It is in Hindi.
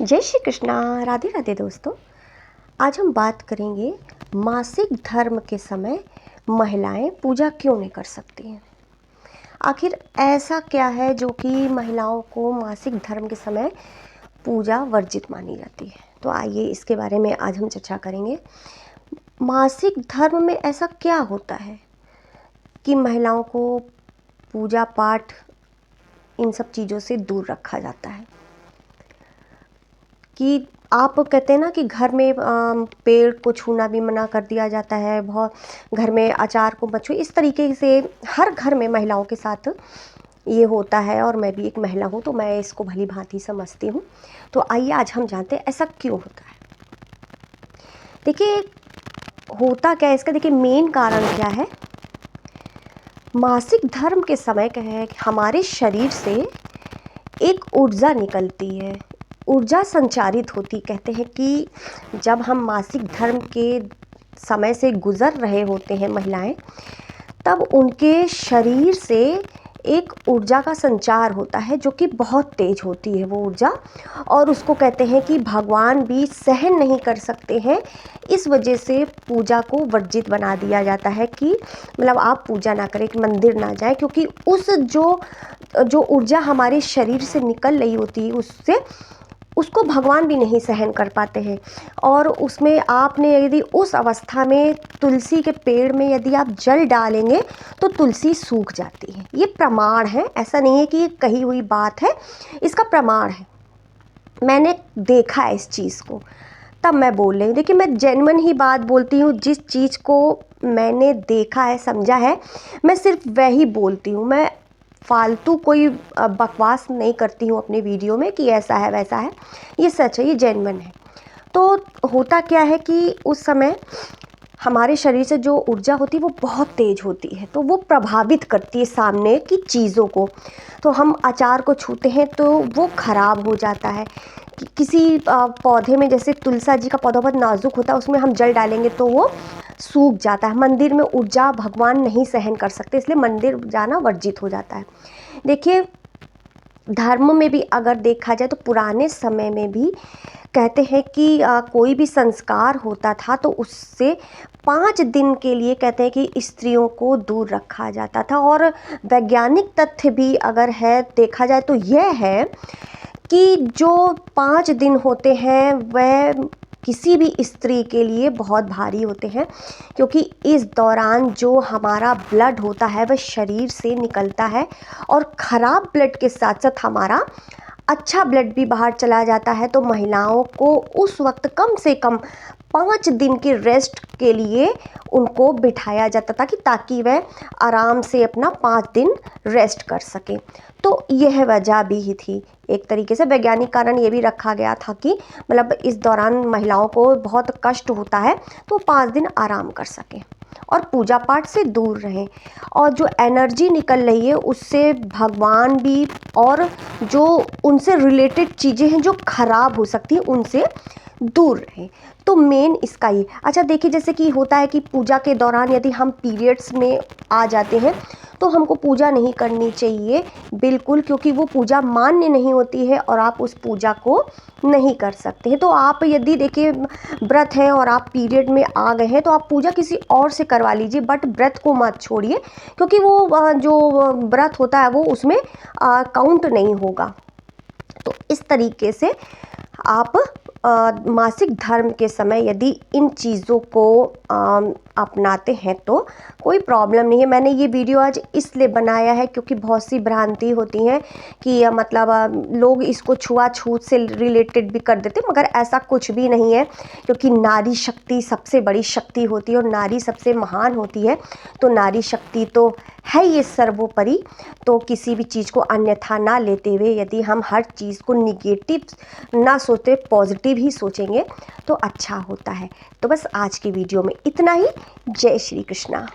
जय श्री कृष्णा। राधे राधे दोस्तों। आज हम बात करेंगे मासिक धर्म के समय महिलाएं पूजा क्यों नहीं कर सकती हैं। आखिर ऐसा क्या है जो कि महिलाओं को मासिक धर्म के समय पूजा वर्जित मानी जाती है। तो आइए इसके बारे में आज हम चर्चा करेंगे। मासिक धर्म में ऐसा क्या होता है कि महिलाओं को पूजा पाठ इन सब चीज़ों से दूर रखा जाता है। कि आप कहते हैं ना कि घर में पेड़ को छूना भी मना कर दिया जाता है, बहुत घर में अचार को मत छू, इस तरीके से हर घर में महिलाओं के साथ ये होता है। और मैं भी एक महिला हूँ तो मैं इसको भली भांति समझती हूँ। तो आइए आज हम जानते हैं ऐसा क्यों होता है। देखिए होता क्या है इसका, देखिए मेन कारण क्या है। मासिक धर्म के समय क्या है कि हमारे शरीर से एक ऊर्जा निकलती है, ऊर्जा संचारित होती। कहते हैं कि जब हम मासिक धर्म के समय से गुज़र रहे होते हैं महिलाएं, तब उनके शरीर से एक ऊर्जा का संचार होता है जो कि बहुत तेज होती है वो ऊर्जा, और उसको कहते हैं कि भगवान भी सहन नहीं कर सकते हैं। इस वजह से पूजा को वर्जित बना दिया जाता है कि मतलब आप पूजा ना करें, कि मंदिर ना जाएं, क्योंकि उस जो ऊर्जा हमारे शरीर से निकल रही होती है उसको भगवान भी नहीं सहन कर पाते हैं। और उसमें आपने यदि उस अवस्था में तुलसी के पेड़ में यदि आप जल डालेंगे तो तुलसी सूख जाती है। ये प्रमाण है, ऐसा नहीं है कि ये कही हुई बात है, इसका प्रमाण है। मैंने देखा है इस चीज़ को, तब मैं बोल रही हूँ। देखिए मैं जेन्युइन ही बात बोलती हूँ, जिस चीज़ को मैंने देखा है समझा है मैं सिर्फ वही बोलती हूँ। मैं फालतू कोई बकवास नहीं करती हूँ अपने वीडियो में कि ऐसा है वैसा है। ये सच है, ये जेन्युइन है। तो होता क्या है कि उस समय हमारे शरीर से जो ऊर्जा होती है वो बहुत तेज़ होती है, तो वो प्रभावित करती है सामने की चीज़ों को। तो हम अचार को छूते हैं तो वो ख़राब हो जाता है। किसी पौधे में, जैसे तुलसा जी का पौधा बहुत नाजुक होता है, उसमें हम जल डालेंगे तो वो सूख जाता है। मंदिर में ऊर्जा भगवान नहीं सहन कर सकते, इसलिए मंदिर जाना वर्जित हो जाता है। देखिए धर्म में भी अगर देखा जाए तो पुराने समय में भी कहते हैं कि कोई भी संस्कार होता था तो उससे 5 दिन के लिए कहते हैं कि स्त्रियों को दूर रखा जाता था। और वैज्ञानिक तथ्य भी अगर है देखा जाए तो यह है कि जो 5 दिन होते हैं वह किसी भी स्त्री के लिए बहुत भारी होते हैं, क्योंकि इस दौरान जो हमारा ब्लड होता है वह शरीर से निकलता है, और ख़राब ब्लड के साथ साथ हमारा अच्छा ब्लड भी बाहर चला जाता है। तो महिलाओं को उस वक्त कम से कम 5 दिन के रेस्ट के लिए उनको बिठाया जाता था, कि ताकि वह आराम से अपना 5 दिन रेस्ट कर सकें। तो यह वजह भी ही थी। एक तरीके से वैज्ञानिक कारण ये भी रखा गया था कि मतलब इस दौरान महिलाओं को बहुत कष्ट होता है तो 5 दिन आराम कर सकें और पूजा पाठ से दूर रहें, और जो एनर्जी निकल रही है उससे भगवान भी और जो उनसे रिलेटेड चीज़ें हैं जो ख़राब हो सकती हैं उनसे दूर रहें। तो मेन इसका ही। अच्छा देखिए, जैसे कि होता है कि पूजा के दौरान यदि हम पीरियड्स में आ जाते हैं तो हमको पूजा नहीं करनी चाहिए बिल्कुल, क्योंकि वो पूजा मान्य नहीं होती है और आप उस पूजा को नहीं कर सकते हैं। तो आप यदि देखिए व्रत हैं और आप पीरियड में आ गए हैं तो आप पूजा किसी और से करवा लीजिए, बट व्रत को मत छोड़िए, क्योंकि वो जो व्रत होता है वो उसमें काउंट नहीं होगा। तो इस तरीके से आप मासिक धर्म के समय यदि इन चीज़ों को अपनाते हैं तो कोई प्रॉब्लम नहीं है। मैंने ये वीडियो आज इसलिए बनाया है क्योंकि बहुत सी भ्रांति होती हैं कि मतलब लोग इसको छुआछूत से रिलेटेड भी कर देते हैं, मगर ऐसा कुछ भी नहीं है, क्योंकि नारी शक्ति सबसे बड़ी शक्ति होती है और नारी सबसे महान होती है। तो नारी शक्ति तो है ये सर्वोपरि। तो किसी भी चीज़ को अन्यथा ना लेते हुए यदि हम हर चीज़ को निगेटिव ना सोचते पॉजिटिव ही सोचेंगे तो अच्छा होता है। तो बस आज की वीडियो में इतना ही। जय श्री कृष्णा।